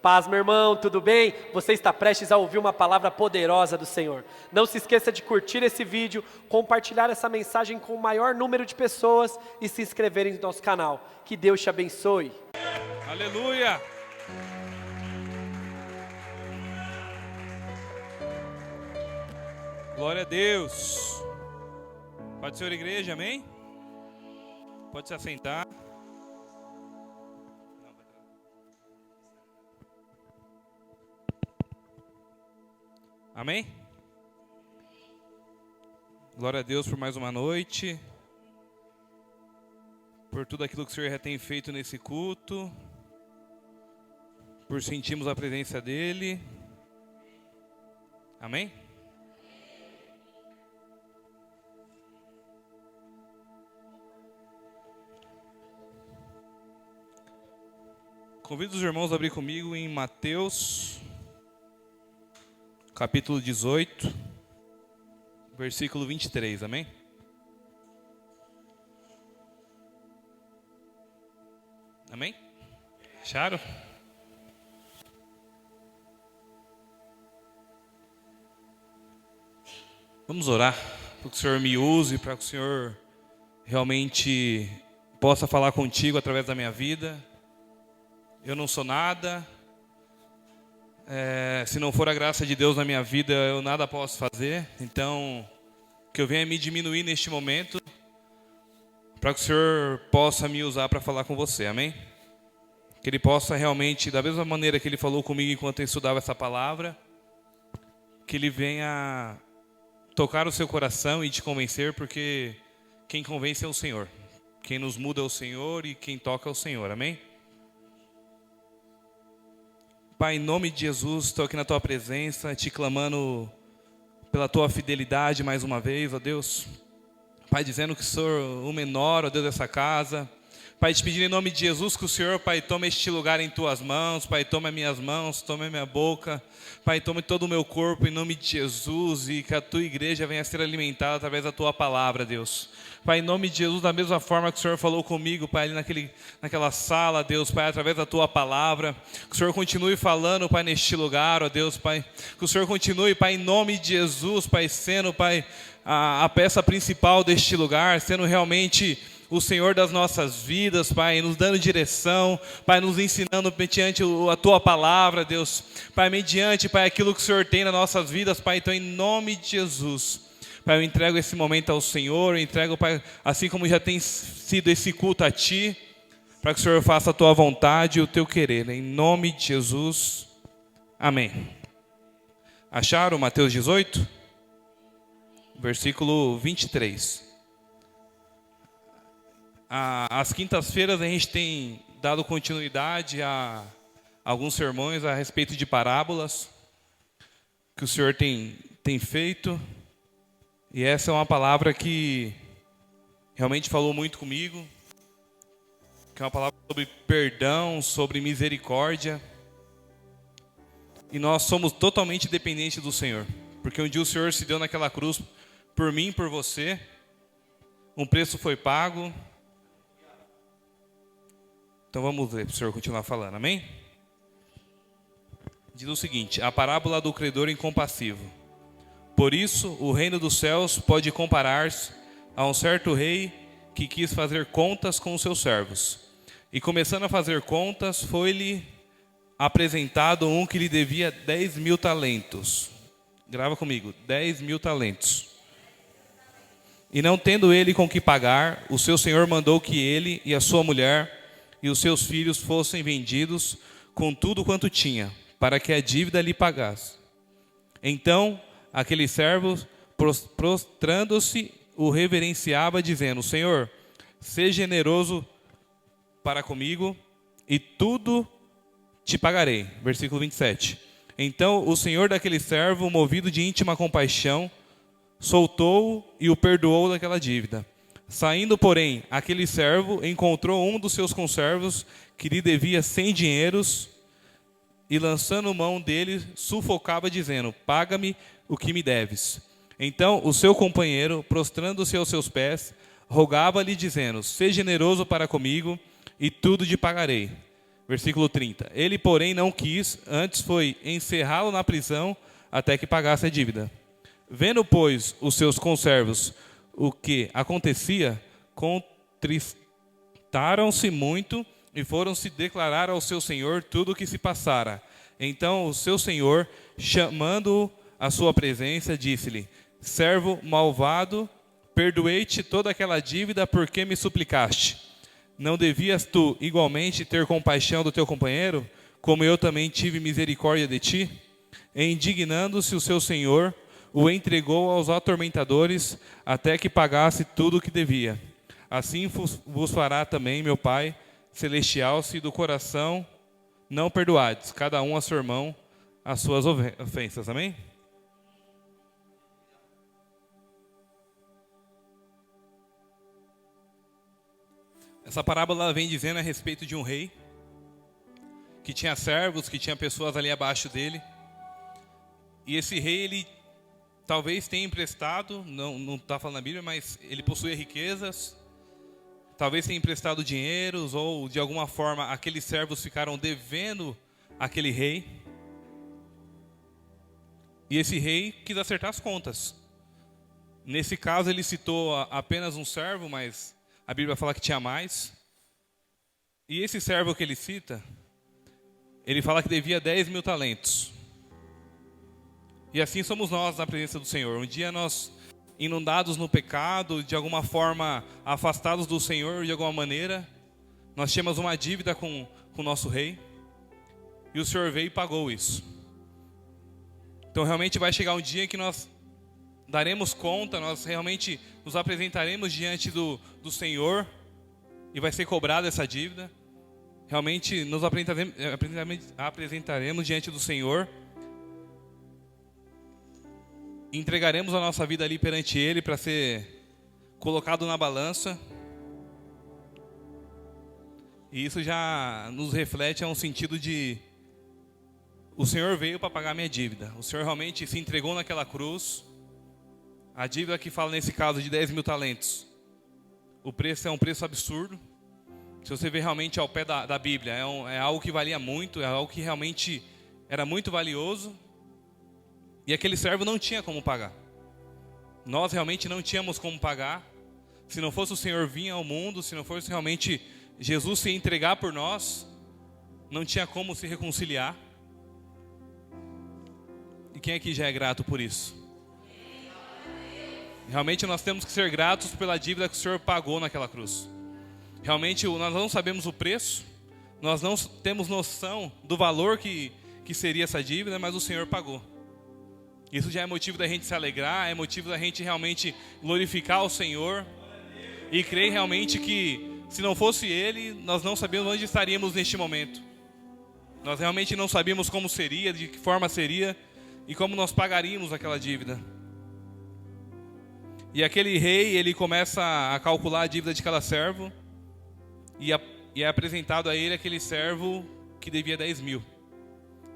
Paz, meu irmão, tudo bem? Você está prestes a ouvir uma palavra poderosa do Senhor. Não se esqueça de curtir esse vídeo, compartilhar essa mensagem com o maior número de pessoas e se inscreverem no nosso canal. Que Deus te abençoe. Aleluia! Glória a Deus. Pode ser, igreja, amém? Pode se assentar. Amém? Glória a Deus por mais uma noite, por tudo aquilo que o Senhor já tem feito nesse culto, por sentirmos a presença dEle. Amém? Convido os irmãos a abrir comigo em Mateus, capítulo 18, versículo 23, amém? Amém? Acharam? Vamos orar para que o Senhor me use, para que o Senhor realmente possa falar contigo através da minha vida. Eu não sou nada. Se não for a graça de Deus na minha vida, eu nada posso fazer. Então, que eu venha me diminuir neste momento, para que o Senhor possa me usar para falar com você, amém? Que Ele possa realmente, da mesma maneira que Ele falou comigo enquanto eu estudava essa palavra, que Ele venha tocar o seu coração e te convencer, porque quem convence é o Senhor. Quem nos muda é o Senhor e quem toca é o Senhor, amém? Pai, em nome de Jesus, estou aqui na Tua presença, te clamando pela Tua fidelidade mais uma vez, ó Deus. Pai, dizendo que sou o menor, ó Deus, dessa casa. Pai, te pedindo em nome de Jesus que o Senhor, Pai, tome este lugar em Tuas mãos. Pai, tome as minhas mãos, tome a minha boca. Pai, tome todo o meu corpo em nome de Jesus e que a Tua igreja venha a ser alimentada através da Tua palavra, Deus. Pai, em nome de Jesus, da mesma forma que o Senhor falou comigo, Pai, ali naquela sala, Deus, Pai, através da Tua palavra, que o Senhor continue falando, Pai, neste lugar, ó Deus, Pai, que o Senhor continue, Pai, em nome de Jesus, Pai, sendo, Pai, a peça principal deste lugar, sendo realmente o Senhor das nossas vidas, Pai, nos dando direção, Pai, nos ensinando mediante a Tua palavra, Deus, Pai, mediante, Pai, aquilo que o Senhor tem nas nossas vidas, Pai, então em nome de Jesus, Pai, eu entrego esse momento ao Senhor, eu entrego, Pai, assim como já tem sido esse culto a Ti, para que o Senhor faça a Tua vontade e o Teu querer, em nome de Jesus, amém. Acharam Mateus 18? Versículo 23. Às quintas-feiras a gente tem dado continuidade a alguns sermões a respeito de parábolas que o Senhor tem feito. E essa é uma palavra que realmente falou muito comigo, que é uma palavra sobre perdão, sobre misericórdia. E nós somos totalmente dependentes do Senhor, porque um dia o Senhor se deu naquela cruz por mim e por você, um preço foi pago. Então vamos ver para o Senhor continuar falando, amém? Diz o seguinte: a parábola do credor incompassivo. Por isso, o reino dos céus pode comparar-se a um certo rei que quis fazer contas com os seus servos. E começando a fazer contas, foi-lhe apresentado um que lhe devia 10.000 talentos. Grava comigo, 10.000 talentos. E não tendo ele com que pagar, o seu senhor mandou que ele e a sua mulher e os seus filhos fossem vendidos com tudo quanto tinha, para que a dívida lhe pagasse. Então, aquele servo, prostrando-se, o reverenciava, dizendo: Senhor, seja generoso para comigo, e tudo te pagarei. Versículo 27. Então, o senhor daquele servo, movido de íntima compaixão, soltou-o e o perdoou daquela dívida. Saindo, porém, aquele servo encontrou um dos seus conservos que lhe devia 100 dinheiros e, lançando mão dele, sufocava, dizendo: paga-me o que me deves. Então o seu companheiro, prostrando-se aos seus pés, rogava-lhe, dizendo: seja generoso para comigo e tudo te pagarei. Versículo 30. Ele, porém, não quis, antes foi encerrá-lo na prisão até que pagasse a dívida. Vendo, pois, os seus conservos o que acontecia, contristaram-se muito e foram se declarar ao seu senhor tudo o que se passara. Então o seu senhor, chamando-o à sua presença, disse-lhe: servo malvado, perdoei-te toda aquela dívida porque me suplicaste. Não devias tu igualmente ter compaixão do teu companheiro, como eu também tive misericórdia de ti? E indignando-se o seu senhor, o entregou aos atormentadores até que pagasse tudo o que devia. Assim vos fará também meu Pai Celestial, se do coração não perdoardes, cada um a seu irmão, as suas ofensas. Amém? Essa parábola vem dizendo a respeito de um rei que tinha servos, que tinha pessoas ali abaixo dele. E esse rei, ele talvez tenha emprestado, não está falando na Bíblia, mas ele possuía riquezas. Talvez tenha emprestado dinheiros ou, de alguma forma, aqueles servos ficaram devendo aquele rei. E esse rei quis acertar as contas. Nesse caso, ele citou apenas um servo, mas a Bíblia fala que tinha mais. E esse servo que ele cita, ele fala que devia 10 mil talentos. E assim somos nós na presença do Senhor. Um dia nós, inundados no pecado, de alguma forma afastados do Senhor de alguma maneira, nós tínhamos uma dívida com o nosso rei. E o Senhor veio e pagou isso. Então realmente vai chegar um dia que nós daremos conta, nós realmente nos apresentaremos diante do Senhor e vai ser cobrada essa dívida. Realmente nos apresentaremos diante do Senhor e entregaremos a nossa vida ali perante Ele para ser colocado na balança. E isso já nos reflete a um sentido de: o Senhor veio para pagar minha dívida. O Senhor realmente se entregou naquela cruz. A dívida que fala nesse caso de 10 mil talentos, o preço é um preço absurdo. Se você ver realmente ao pé da Bíblia, é algo que valia muito, é algo que realmente era muito valioso. E aquele servo não tinha como pagar. Nós realmente não tínhamos como pagar. Se não fosse o Senhor vir ao mundo, se não fosse realmente Jesus se entregar por nós, não tinha como se reconciliar. E quem aqui já é grato por isso? Realmente nós temos que ser gratos pela dívida que o Senhor pagou naquela cruz. Realmente nós não sabemos o preço, nós não temos noção do valor que seria essa dívida, mas o Senhor pagou. Isso já é motivo da gente se alegrar, é motivo da gente realmente glorificar o Senhor e crer realmente que se não fosse Ele, nós não sabíamos onde estaríamos neste momento. Nós realmente não sabíamos como seria, de que forma seria e como nós pagaríamos aquela dívida. E aquele rei, ele começa a calcular a dívida de cada servo e é apresentado a ele aquele servo que devia 10 mil.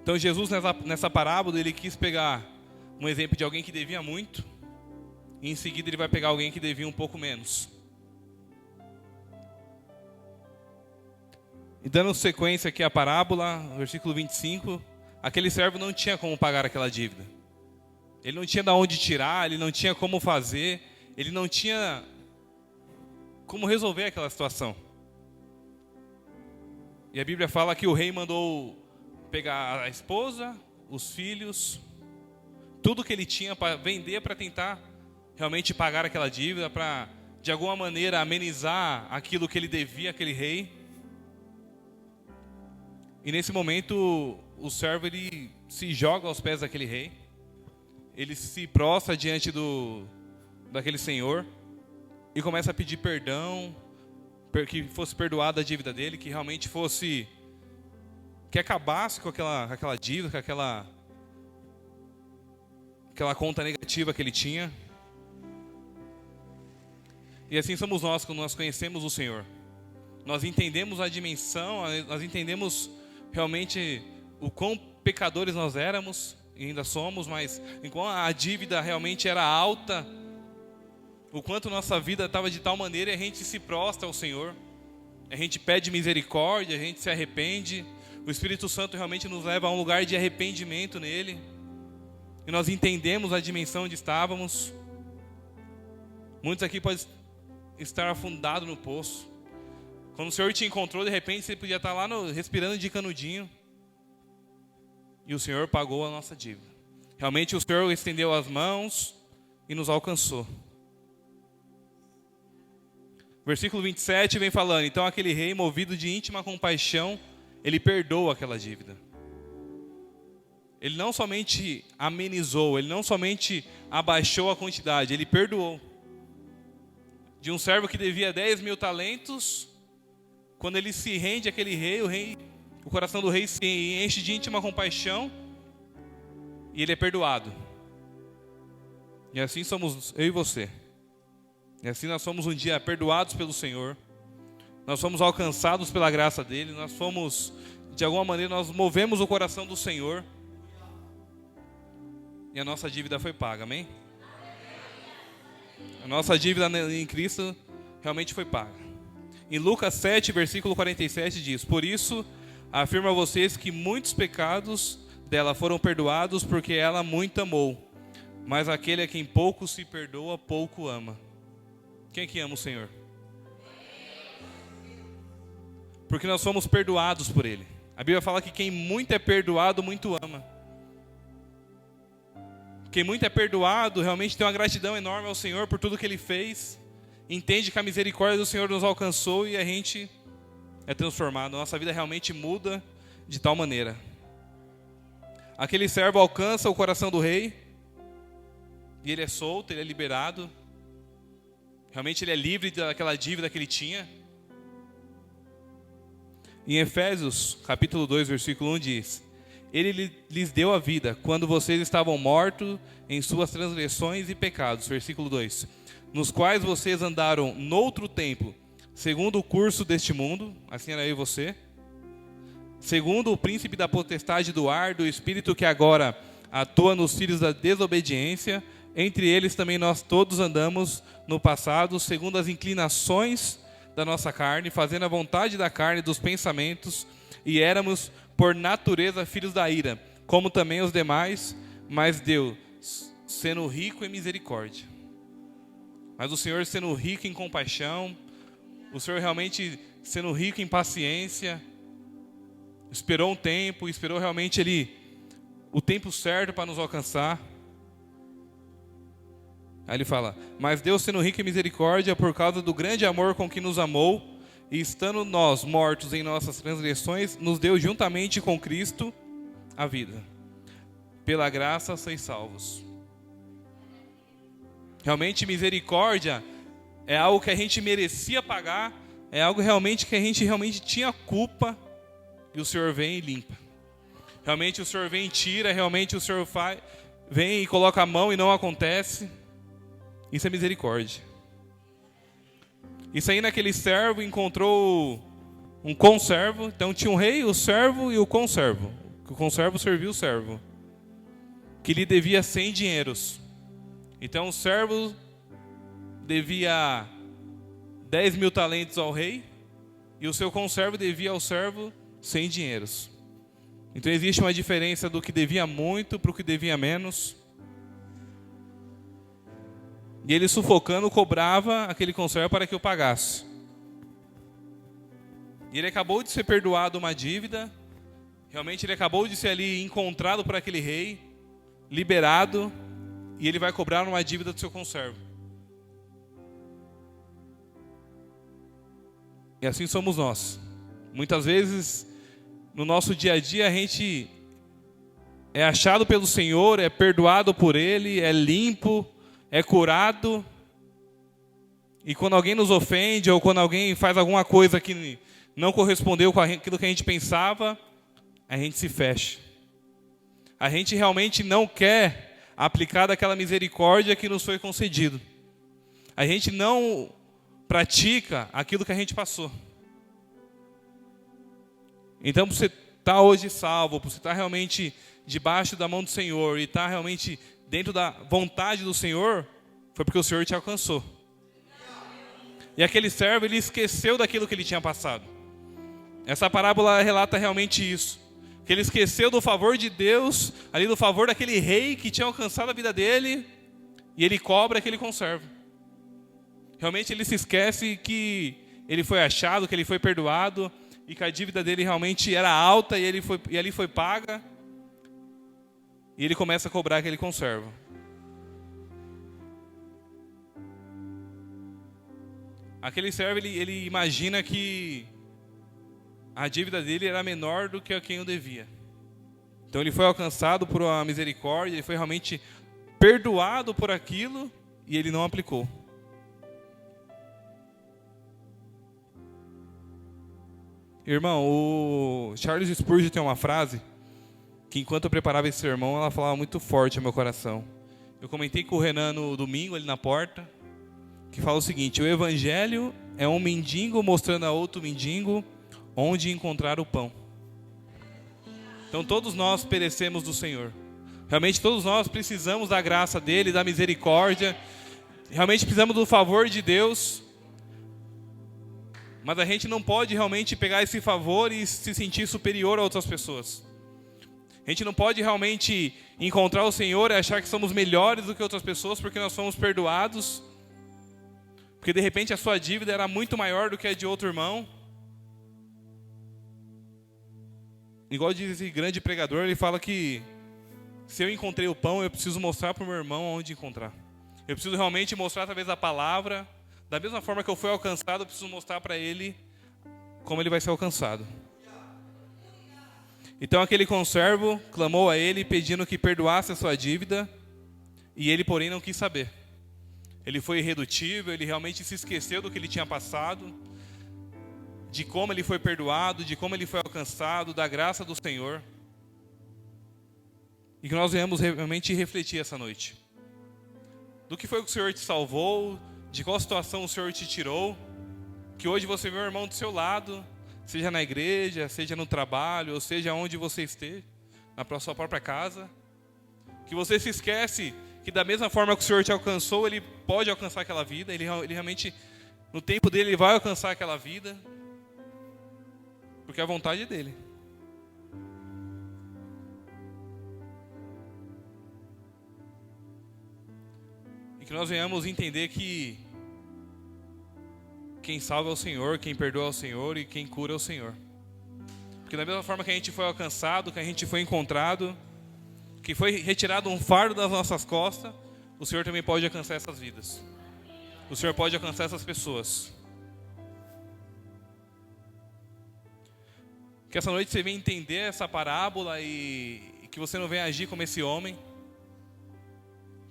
Então Jesus nessa parábola, ele quis pegar um exemplo de alguém que devia muito e em seguida ele vai pegar alguém que devia um pouco menos. E dando sequência aqui à parábola, versículo 25, aquele servo não tinha como pagar aquela dívida. Ele não tinha de onde tirar, ele não tinha como fazer, ele não tinha como resolver aquela situação. E a Bíblia fala que o rei mandou pegar a esposa, os filhos, tudo que ele tinha para vender para tentar realmente pagar aquela dívida, para de alguma maneira amenizar aquilo que ele devia àquele rei. E nesse momento o servo ele se joga aos pés daquele rei. Ele se prostra diante daquele senhor e começa a pedir perdão, que fosse perdoada a dívida dele, que realmente fosse, que acabasse com aquela dívida, com aquela conta negativa que ele tinha. E assim somos nós quando nós conhecemos o Senhor. Nós entendemos a dimensão, nós entendemos realmente o quão pecadores nós éramos e ainda somos, mas enquanto a dívida realmente era alta, o quanto nossa vida estava de tal maneira, e a gente se prostra ao Senhor. A gente pede misericórdia, a gente se arrepende. O Espírito Santo realmente nos leva a um lugar de arrependimento nele. E nós entendemos a dimensão onde estávamos. Muitos aqui podem estar afundados no poço. Quando o Senhor te encontrou, de repente você podia estar lá respirando de canudinho. E o Senhor pagou a nossa dívida. Realmente o Senhor estendeu as mãos e nos alcançou. Versículo 27 vem falando: então aquele rei, movido de íntima compaixão, ele perdoa aquela dívida. Ele não somente amenizou, ele não somente abaixou a quantidade, ele perdoou. De um servo que devia 10 mil talentos, quando ele se rende àquele rei, o coração do rei se enche de íntima compaixão e ele é perdoado. E assim somos eu e você. E assim nós somos um dia perdoados pelo Senhor. Nós fomos alcançados pela graça dele. Nós fomos, de alguma maneira, nós movemos o coração do Senhor. E a nossa dívida foi paga, amém? A nossa dívida em Cristo realmente foi paga. Em Lucas 7, versículo 47 diz: por isso, afirmo a vocês que muitos pecados dela foram perdoados, porque ela muito amou. Mas aquele a quem pouco se perdoa, pouco ama. Quem que ama o Senhor? Porque nós fomos perdoados por Ele. A Bíblia fala que quem muito é perdoado, muito ama. Quem muito é perdoado, realmente tem uma gratidão enorme ao Senhor por tudo que Ele fez. Entende que a misericórdia do Senhor nos alcançou e a gente é transformado. Nossa vida realmente muda de tal maneira. Aquele servo alcança o coração do rei. E ele é solto, ele é liberado. Realmente ele é livre daquela dívida que ele tinha. Em Efésios, capítulo 2, versículo 1 diz: ele lhes deu a vida quando vocês estavam mortos em suas transgressões e pecados. Versículo 2: nos quais vocês andaram noutro tempo, segundo o curso deste mundo, assim era eu e você, segundo o príncipe da potestade do ar, do espírito que agora atua nos filhos da desobediência. Entre eles também nós todos andamos no passado, segundo as inclinações da nossa carne, fazendo a vontade da carne e dos pensamentos, e éramos por natureza filhos da ira, como também os demais, mas Deus, sendo rico em misericórdia. Mas o Senhor sendo rico em compaixão, o Senhor realmente sendo rico em paciência, esperou um tempo, esperou realmente o tempo certo para nos alcançar. Aí ele fala: mas Deus sendo rico em misericórdia, por causa do grande amor com que nos amou, e estando nós mortos em nossas transgressões, nos deu juntamente com Cristo a vida. Pela graça sois salvos. Realmente misericórdia é algo que a gente merecia pagar, é algo realmente que a gente realmente tinha culpa, e o Senhor vem e limpa. Realmente o Senhor vem e tira, realmente o Senhor vem e coloca a mão e não acontece. Isso é misericórdia. Isso aí naquele servo encontrou um conservo. Então tinha um rei, o servo e o conservo. O conservo serviu o servo, que lhe devia 100 dinheiros. Então o servo devia 10 mil talentos ao rei, e o seu conservo devia ao servo 100 dinheiros. Então existe uma diferença do que devia muito para o que devia menos. E ele, sufocando, cobrava aquele conservo para que eu pagasse. E ele acabou de ser perdoado uma dívida. Realmente ele acabou de ser ali encontrado por aquele rei, liberado, e ele vai cobrar uma dívida do seu conservo. E assim somos nós. Muitas vezes, no nosso dia a dia, a gente é achado pelo Senhor, é perdoado por Ele, é limpo, é curado. E quando alguém nos ofende, ou quando alguém faz alguma coisa que não correspondeu com aquilo que a gente pensava, a gente se fecha. A gente realmente não quer aplicar daquela misericórdia que nos foi concedido. A gente não pratica aquilo que a gente passou. Então, para você estar hoje salvo, para você estar realmente debaixo da mão do Senhor e estar realmente dentro da vontade do Senhor, foi porque o Senhor te alcançou. E aquele servo, ele esqueceu daquilo que ele tinha passado. Essa parábola relata realmente isso. Que ele esqueceu do favor de Deus, ali do favor daquele rei que tinha alcançado a vida dele, e ele cobra aquele conservo. Realmente ele se esquece que ele foi achado, que ele foi perdoado, e que a dívida dele realmente era alta, e ali foi paga, e ele começa a cobrar aquele conservo. Aquele servo, ele imagina que a dívida dele era menor do que a quem o devia. Então ele foi alcançado por uma misericórdia, ele foi realmente perdoado por aquilo, e ele não aplicou. Irmão, o Charles Spurgeon tem uma frase que, enquanto eu preparava esse sermão, ela falava muito forte ao meu coração. Eu comentei com o Renan no domingo, ali na porta, que fala o seguinte: o evangelho é um mendigo mostrando a outro mendigo onde encontrar o pão. Então todos nós perecemos do Senhor. Realmente todos nós precisamos da graça dele, da misericórdia. Realmente precisamos do favor de Deus. Mas a gente não pode realmente pegar esse favor e se sentir superior a outras pessoas. A gente não pode realmente encontrar o Senhor e achar que somos melhores do que outras pessoas porque nós fomos perdoados. Porque de repente a sua dívida era muito maior do que a de outro irmão. Igual diz esse grande pregador, ele fala que se eu encontrei o pão, eu preciso mostrar para o meu irmão onde encontrar. Eu preciso realmente mostrar através da palavra. Da mesma forma que eu fui alcançado, eu preciso mostrar para ele como ele vai ser alcançado. Então aquele conservo clamou a ele pedindo que perdoasse a sua dívida, e ele, porém, não quis saber. Ele foi irredutível, ele realmente se esqueceu do que ele tinha passado, de como ele foi perdoado, de como ele foi alcançado, da graça do Senhor. E que nós venhamos realmente refletir essa noite. Do que foi que o Senhor te salvou, de qual situação o Senhor te tirou, que hoje você vê o irmão do seu lado, seja na igreja, seja no trabalho, ou seja onde você esteja, na sua própria casa, que você se esquece que da mesma forma que o Senhor te alcançou, Ele pode alcançar aquela vida, Ele realmente, no tempo dele, Ele vai alcançar aquela vida, porque a vontade é dEle. Que nós venhamos entender que quem salva é o Senhor, quem perdoa é o Senhor e quem cura é o Senhor. Porque da mesma forma que a gente foi alcançado, que a gente foi encontrado, que foi retirado um fardo das nossas costas, o Senhor também pode alcançar essas vidas. O Senhor pode alcançar essas pessoas. Que essa noite você venha entender essa parábola e que você não venha agir como esse homem,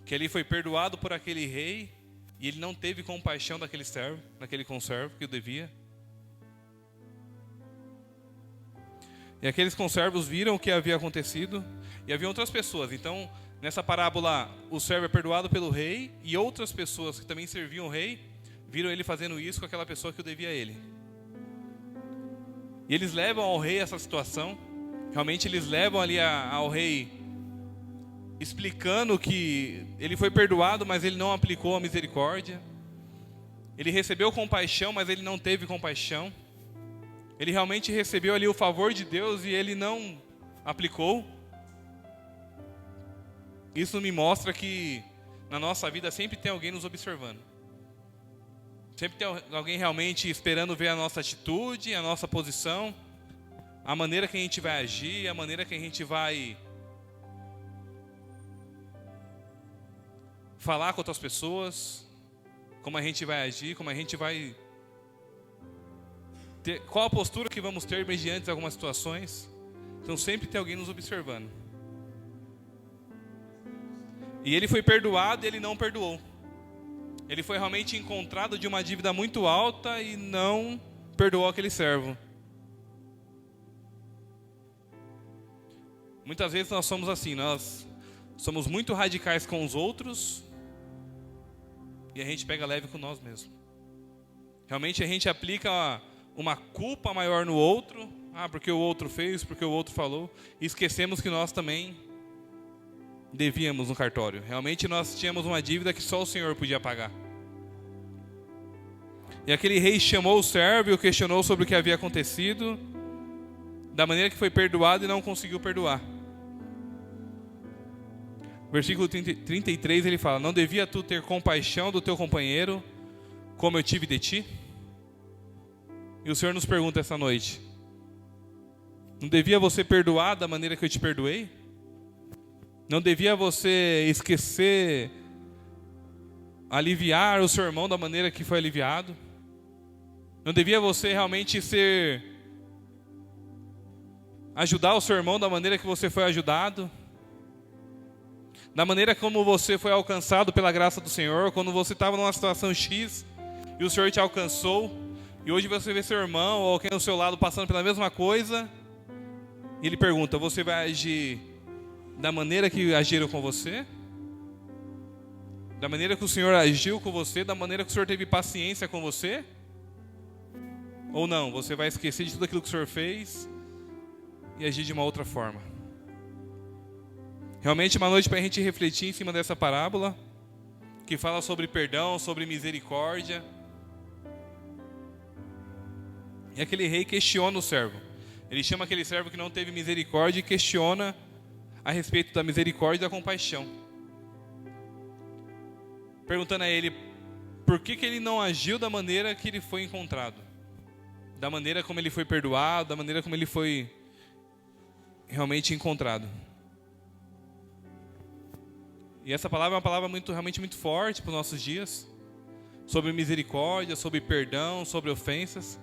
que ele foi perdoado por aquele rei e ele não teve compaixão daquele servo, daquele conservo que o devia. E aqueles conservos viram o que havia acontecido e havia outras pessoas. Então, nessa parábola, o servo é perdoado pelo rei e outras pessoas que também serviam o rei viram ele fazendo isso com aquela pessoa que o devia a ele. E eles levam ao rei essa situação. Realmente eles levam ali ao rei explicando que ele foi perdoado, mas ele não aplicou a misericórdia. Ele recebeu compaixão, mas ele não teve compaixão. Ele realmente recebeu ali o favor de Deus e ele não aplicou. Isso me mostra que na nossa vida sempre tem alguém nos observando. Sempre tem alguém realmente esperando ver a nossa atitude, a nossa posição, a maneira que a gente vai agir, a maneira que a gente vai falar com outras pessoas, como a gente vai agir, como a gente vai ter, qual a postura que vamos ter mediante algumas situações. Então sempre tem alguém nos observando. E ele foi perdoado e ele não perdoou. Ele foi realmente encontrado de uma dívida muito alta e não perdoou aquele servo. Muitas vezes nós somos assim, nós somos muito radicais com os outros e a gente pega leve com nós mesmos. Realmente a gente aplica uma culpa maior no outro, porque o outro fez, porque o outro falou, e esquecemos que nós também devíamos no cartório. Realmente nós tínhamos uma dívida que só o Senhor podia pagar. E aquele rei chamou o servo e o questionou sobre o que havia acontecido, da maneira que foi perdoado e não conseguiu perdoar. Versículo 33 ele fala: não devia tu ter compaixão do teu companheiro, como eu tive de ti? E o Senhor nos pergunta essa noite: não devia você perdoar da maneira que eu te perdoei? Não devia você esquecer, aliviar o seu irmão da maneira que foi aliviado? Não devia você realmente ajudar o seu irmão da maneira que você foi ajudado? Da maneira como você foi alcançado pela graça do Senhor, quando você estava numa situação X e o Senhor te alcançou, e hoje você vê seu irmão ou alguém ao seu lado passando pela mesma coisa, e ele pergunta: você vai agir da maneira que agiram com você? Da maneira que o Senhor agiu com você? Da maneira que o Senhor teve paciência com você? Ou não, você vai esquecer de tudo aquilo que o Senhor fez e agir de uma outra forma? Realmente uma noite para a gente refletir em cima dessa parábola, que fala sobre perdão, sobre misericórdia. E aquele rei questiona o servo. Ele chama aquele servo que não teve misericórdia e questiona a respeito da misericórdia e da compaixão, perguntando a ele por que ele não agiu da maneira que ele foi encontrado, da maneira como ele foi perdoado, da maneira como ele foi realmente encontrado. E essa palavra é uma palavra realmente muito forte para os nossos dias, sobre misericórdia, sobre perdão, sobre ofensas,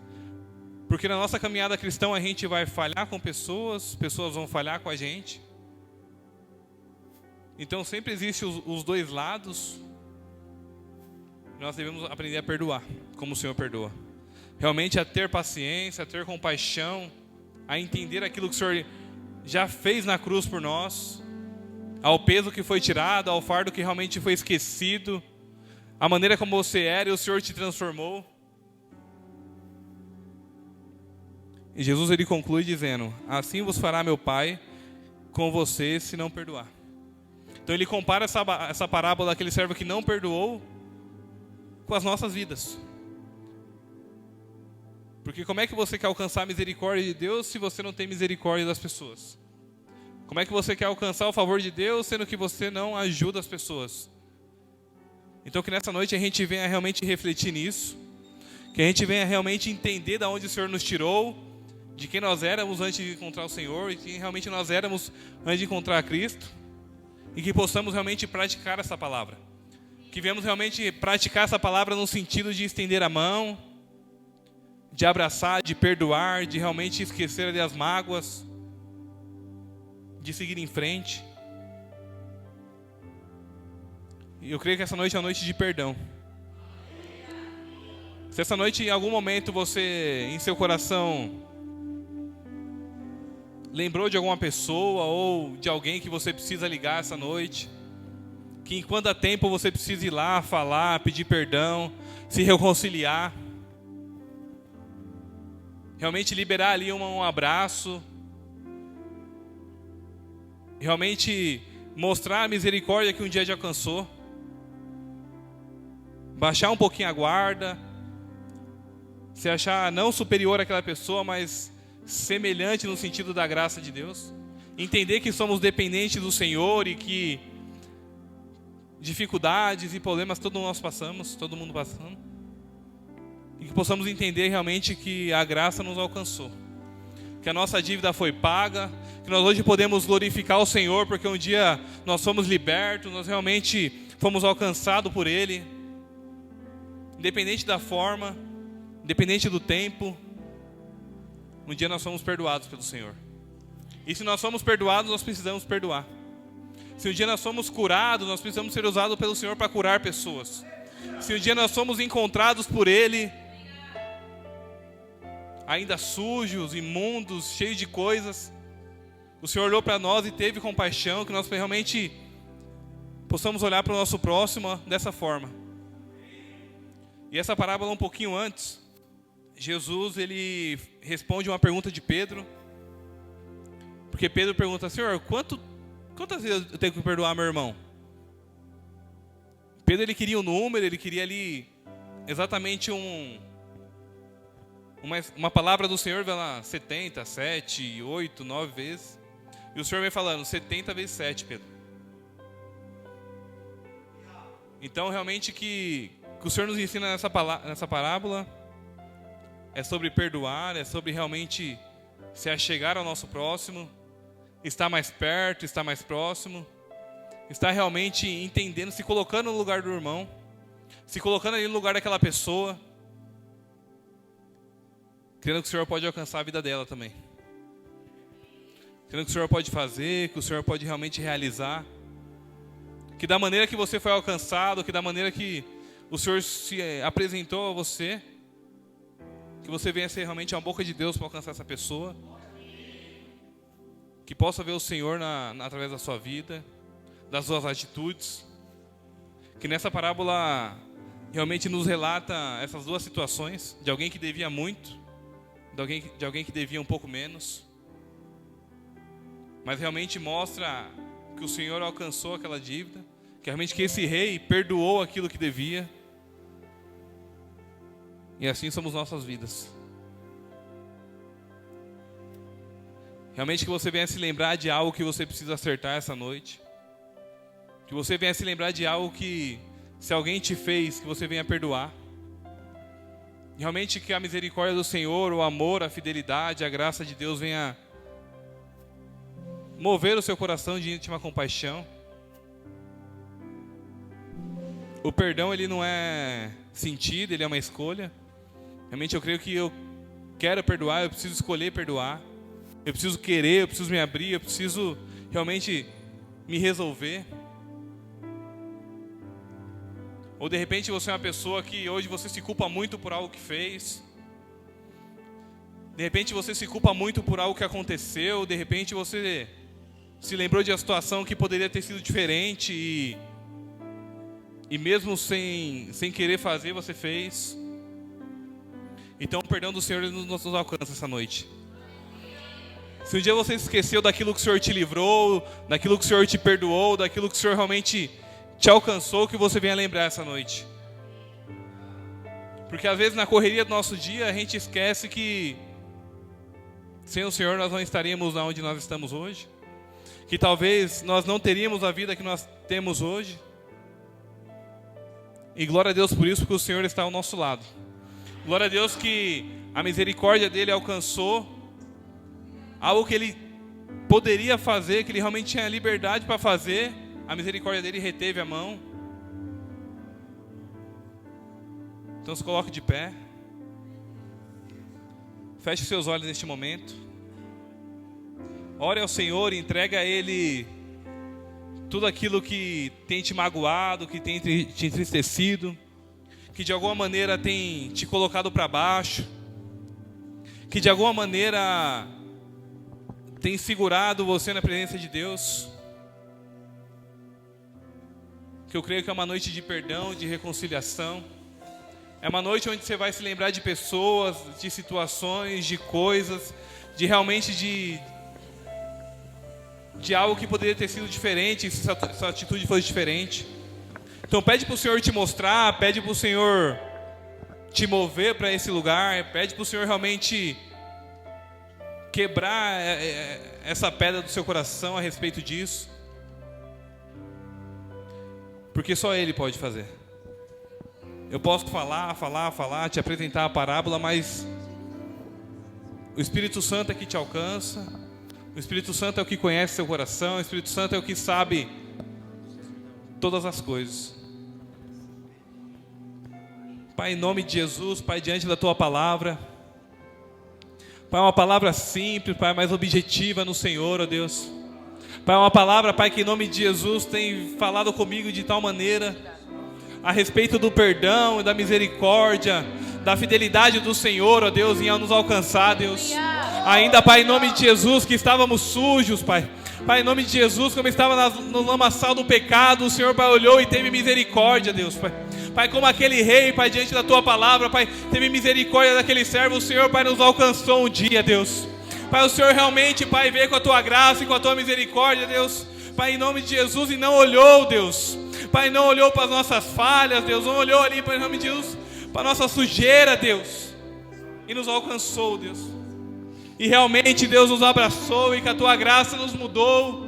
porque na nossa caminhada cristã a gente vai falhar com pessoas, pessoas vão falhar com a gente. Então sempre existem os dois lados. Nós devemos aprender a perdoar, como o Senhor perdoa. Realmente a ter paciência, a ter compaixão, a entender aquilo que o Senhor já fez na cruz por nós, ao peso que foi tirado, ao fardo que realmente foi esquecido, a maneira como você era e o Senhor te transformou. E Jesus ele conclui dizendo: assim vos fará meu Pai com vocês se não perdoar. Então ele compara essa parábola daquele servo que não perdoou com as nossas vidas. Porque como é que você quer alcançar a misericórdia de Deus se você não tem misericórdia das pessoas? Como é que você quer alcançar o favor de Deus sendo que você não ajuda as pessoas? Então que nessa noite a gente venha realmente refletir nisso, que a gente venha realmente entender de onde o Senhor nos tirou, de quem nós éramos antes de encontrar o Senhor, e quem realmente nós éramos antes de encontrar Cristo, e que possamos realmente praticar essa palavra. Que venhamos realmente praticar essa palavra no sentido de estender a mão, de abraçar, de perdoar, de realmente esquecer ali as mágoas, de seguir em frente. E eu creio que essa noite é uma noite de perdão. Se essa noite em algum momento você, em seu coração, lembrou de alguma pessoa ou de alguém que você precisa ligar essa noite, que enquanto há tempo você precisa ir lá, falar, pedir perdão, se reconciliar, realmente liberar ali um abraço, realmente mostrar a misericórdia que um dia te alcançou, baixar um pouquinho a guarda, se achar não superior àquela pessoa, mas semelhante no sentido da graça de Deus, entender que somos dependentes do Senhor e que dificuldades e problemas todo mundo passando, e que possamos entender realmente que a graça nos alcançou, que a nossa dívida foi paga, que nós hoje podemos glorificar o Senhor, porque um dia nós fomos libertos, nós realmente fomos alcançados por Ele, independente da forma, independente do tempo, um dia nós somos perdoados pelo Senhor. E se nós somos perdoados, nós precisamos perdoar. Se um dia nós somos curados, nós precisamos ser usados pelo Senhor para curar pessoas. Se um dia nós somos encontrados por Ele, ainda sujos, imundos, cheios de coisas, o Senhor olhou para nós e teve compaixão, que nós realmente possamos olhar para o nosso próximo dessa forma. E essa parábola um pouquinho antes, Jesus ele responde uma pergunta de Pedro, porque Pedro pergunta: Senhor, quantas vezes eu tenho que perdoar meu irmão? Pedro ele queria um número, ele queria ali exatamente uma palavra do Senhor vai lá 70, 7, 8, 9 vezes. E o Senhor vem falando 70 vezes 7, Pedro. Então, realmente, que o Senhor nos ensina nessa parábola é sobre perdoar, é sobre realmente se achegar ao nosso próximo, estar mais perto, estar mais próximo, estar realmente entendendo, se colocando no lugar do irmão, se colocando ali no lugar daquela pessoa, crendo que o Senhor pode alcançar a vida dela também. Crendo que o Senhor pode fazer, que o Senhor pode realmente realizar. Que da maneira que você foi alcançado, que da maneira que o Senhor se apresentou a você, que você venha ser realmente a boca de Deus para alcançar essa pessoa. Que possa ver o Senhor através da sua vida, das suas atitudes. Que nessa parábola realmente nos relata essas duas situações, de alguém que devia muito, de alguém que devia um pouco menos. Mas realmente mostra que o Senhor alcançou aquela dívida, que realmente que esse rei perdoou aquilo que devia. E assim somos nossas vidas. Realmente que você venha se lembrar de algo que você precisa acertar essa noite. Que você venha se lembrar de algo que, se alguém te fez, que você venha perdoar. Realmente que a misericórdia do Senhor, o amor, a fidelidade, a graça de Deus venha mover o seu coração de íntima compaixão. O perdão, ele não é sentido, ele é uma escolha. Realmente eu creio que eu quero perdoar, eu preciso escolher perdoar. Eu preciso querer, eu preciso me abrir, eu preciso realmente me resolver. Ou de repente você é uma pessoa que hoje você se culpa muito por algo que fez. De repente você se culpa muito por algo que aconteceu. De repente você se lembrou de uma situação que poderia ter sido diferente e mesmo sem querer fazer, você fez. Então o perdão do Senhor nos alcança essa noite. Se um dia você esqueceu daquilo que o Senhor te livrou, daquilo que o Senhor te perdoou, daquilo que o Senhor realmente te alcançou, que você venha lembrar essa noite. Porque às vezes na correria do nosso dia a gente esquece que sem o Senhor nós não estaríamos onde nós estamos hoje. Que talvez nós não teríamos a vida que nós temos hoje. E glória a Deus por isso, porque o Senhor está ao nosso lado. Glória a Deus que a misericórdia dele alcançou algo que ele poderia fazer, que ele realmente tinha liberdade para fazer. A misericórdia dele reteve a mão. Então se coloque de pé. Feche seus olhos neste momento. Ore ao Senhor e entregue a Ele tudo aquilo que tem te magoado, que tem te entristecido, que de alguma maneira tem te colocado para baixo, que de alguma maneira tem segurado você na presença de Deus. Que eu creio que é uma noite de perdão, de reconciliação. É uma noite onde você vai se lembrar de pessoas, de situações, de coisas, de realmente de algo que poderia ter sido diferente, se essa atitude fosse diferente. Então pede para o Senhor te mostrar, pede para o Senhor te mover para esse lugar, pede para o Senhor realmente quebrar essa pedra do seu coração a respeito disso. Porque só Ele pode fazer. Eu posso falar, te apresentar a parábola, mas o Espírito Santo é que te alcança. O Espírito Santo é o que conhece seu coração. O Espírito Santo é o que sabe todas as coisas. Pai, em nome de Jesus, Pai, diante da Tua palavra, Pai, uma palavra simples, Pai, mais objetiva no Senhor, ó Deus. Pai, uma palavra, Pai, que em nome de Jesus tem falado comigo de tal maneira a respeito do perdão e da misericórdia, da fidelidade do Senhor, ó Deus, em nos alcançar, Deus. Ainda, Pai, em nome de Jesus, que estávamos sujos, Pai. Pai, em nome de Jesus, como estava no lamaçal do pecado, o Senhor, Pai, olhou e teve misericórdia, Deus, Pai. Pai, como aquele rei, Pai, diante da Tua palavra, Pai, teve misericórdia daquele servo, o Senhor, Pai, nos alcançou um dia, Deus. Pai, o Senhor realmente, Pai, veio com a Tua graça e com a Tua misericórdia, Deus. Pai, em nome de Jesus, e não olhou, Deus. Pai, não olhou para as nossas falhas, Deus. Não olhou ali, Pai, em nome de Jesus, para a nossa sujeira, Deus. e nos alcançou, Deus. E realmente Deus nos abraçou e que a tua graça nos mudou.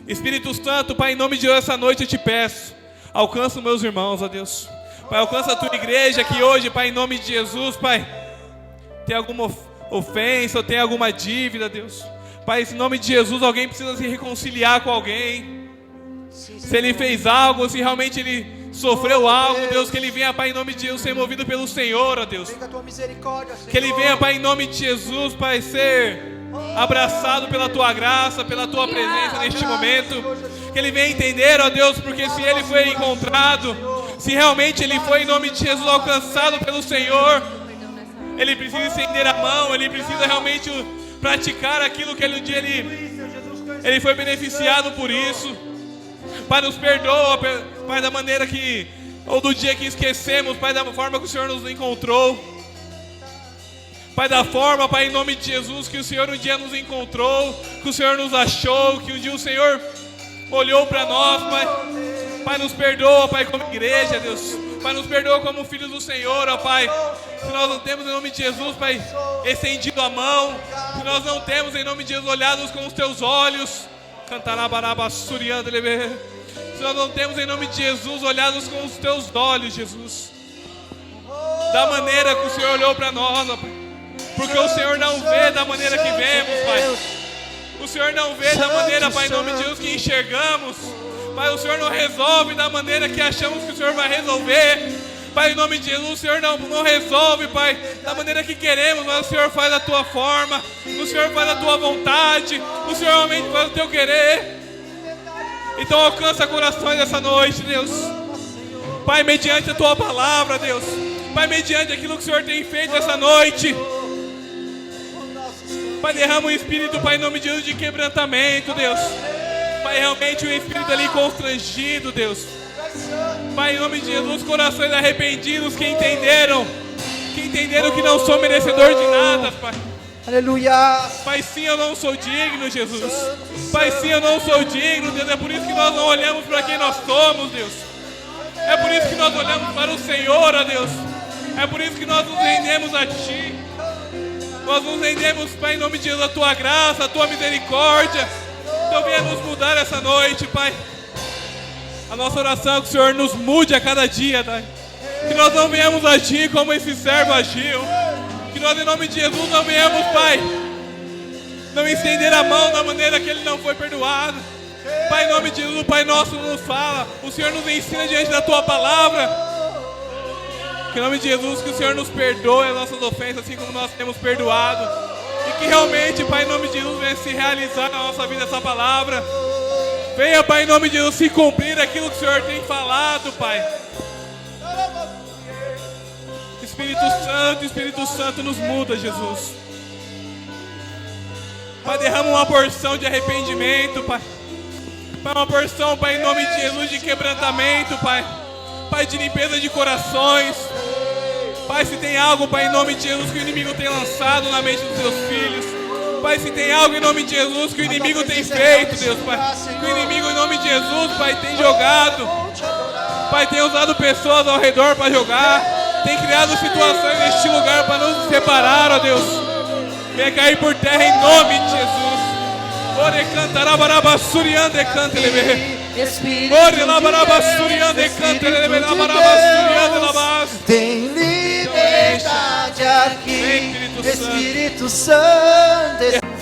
Espírito Santo, Pai, em nome de Deus, essa noite eu te peço, alcança os meus irmãos, ó Deus. Pai, alcança a tua igreja aqui hoje, Pai, em nome de Jesus, Pai. Tem alguma ofensa ou tem alguma dívida, Deus? Pai, em nome de Jesus, alguém precisa se reconciliar com alguém. Se ele fez algo, se realmente ele sofreu algo, Deus, que ele venha, Pai, em nome de Jesus, ser movido pelo Senhor, ó Deus. Que ele venha, Pai, em nome de Jesus, Pai, ser abraçado pela tua graça, pela tua presença neste momento. Que ele venha entender, ó Deus, porque se ele foi encontrado, se realmente ele foi, em nome de Jesus, alcançado pelo Senhor, ele precisa estender a mão, ele precisa realmente praticar aquilo que ele, um dia ele foi beneficiado por isso. Pai, nos perdoa, Pai, da maneira que, ou do dia que esquecemos, Pai, da forma que o Senhor nos encontrou. Pai, da forma, Pai, em nome de Jesus, que o Senhor um dia nos encontrou, que o Senhor nos achou, que um dia o Senhor olhou para nós, Pai. Pai, nos perdoa, Pai, como igreja, Deus. Pai, nos perdoa como filhos do Senhor, ó Pai. Se nós não temos, em nome de Jesus, Pai, estendido a mão, se nós não temos, em nome de Jesus, olhados com os teus olhos, se nós não temos, em nome de Jesus, olhados com os teus olhos, Jesus, da maneira que o Senhor olhou para nós, ó Pai. Porque o Senhor não vê da maneira que vemos, Pai. O Senhor não vê da maneira, Pai, em nome de Jesus, que enxergamos. Pai, o Senhor não resolve da maneira que achamos que o Senhor vai resolver. Pai, em nome de Jesus, o Senhor não resolve, Pai, da maneira que queremos, mas o Senhor faz da tua forma, o Senhor faz da tua vontade, o Senhor realmente faz o teu querer. Então alcança corações essa noite, Deus. Pai, mediante a tua palavra, Deus. Pai, mediante aquilo que o Senhor tem feito essa noite. Pai, derrama um espírito, Pai, em nome de Jesus, de quebrantamento, Deus. Pai, realmente um espírito ali constrangido, Deus. Pai, em nome de Jesus, corações arrependidos que entenderam que não sou merecedor de nada, Pai. Aleluia. Pai, sim, eu não sou digno, Jesus. Pai, sim, eu não sou digno, Deus. É por isso que nós não olhamos para quem nós somos, Deus. É por isso que nós olhamos para o Senhor, ó Deus. É por isso que nós nos rendemos a Ti. Nós nos rendemos, Pai, em nome de Jesus, a Tua graça, a Tua misericórdia. Então venha nos mudar essa noite, Pai. A nossa oração é que o Senhor nos mude a cada dia, Pai. Que nós não venhamos agir como esse servo agiu. Que nós, em nome de Jesus, não venhamos, Pai, não estender a mão da maneira que ele não foi perdoado. Pai, em nome de Jesus, o Pai Nosso nos fala. O Senhor nos ensina diante da Tua palavra. Que em nome de Jesus, que o Senhor nos perdoe as nossas ofensas, assim como nós temos perdoado. E que realmente, Pai, em nome de Jesus, venha se realizar na nossa vida essa palavra. Venha, Pai, em nome de Jesus, se cumprir aquilo que o Senhor tem falado, Pai. Espírito Santo, nos muda, Jesus. Pai, derrama uma porção de arrependimento, Pai. Pai, uma porção, Pai, em nome de Jesus, de quebrantamento, Pai. Pai, de limpeza de corações. Pai, se tem algo, Pai, em nome de Jesus, que o inimigo tem lançado na mente dos seus filhos. Pai, se tem algo em nome de Jesus que o inimigo tem feito, Deus, Pai. Que o inimigo, em nome de Jesus, Pai, tem jogado. Pai, tem usado pessoas ao redor para jogar. Tem criado situações neste lugar para nos separar, ó Deus. Venha cair por terra em nome de Jesus. Ore cantará barabassuriande canta leve. Ore lá barabassuriande canta leve lá barabassuriande lá. Tem liberdade aqui, Espírito Santo.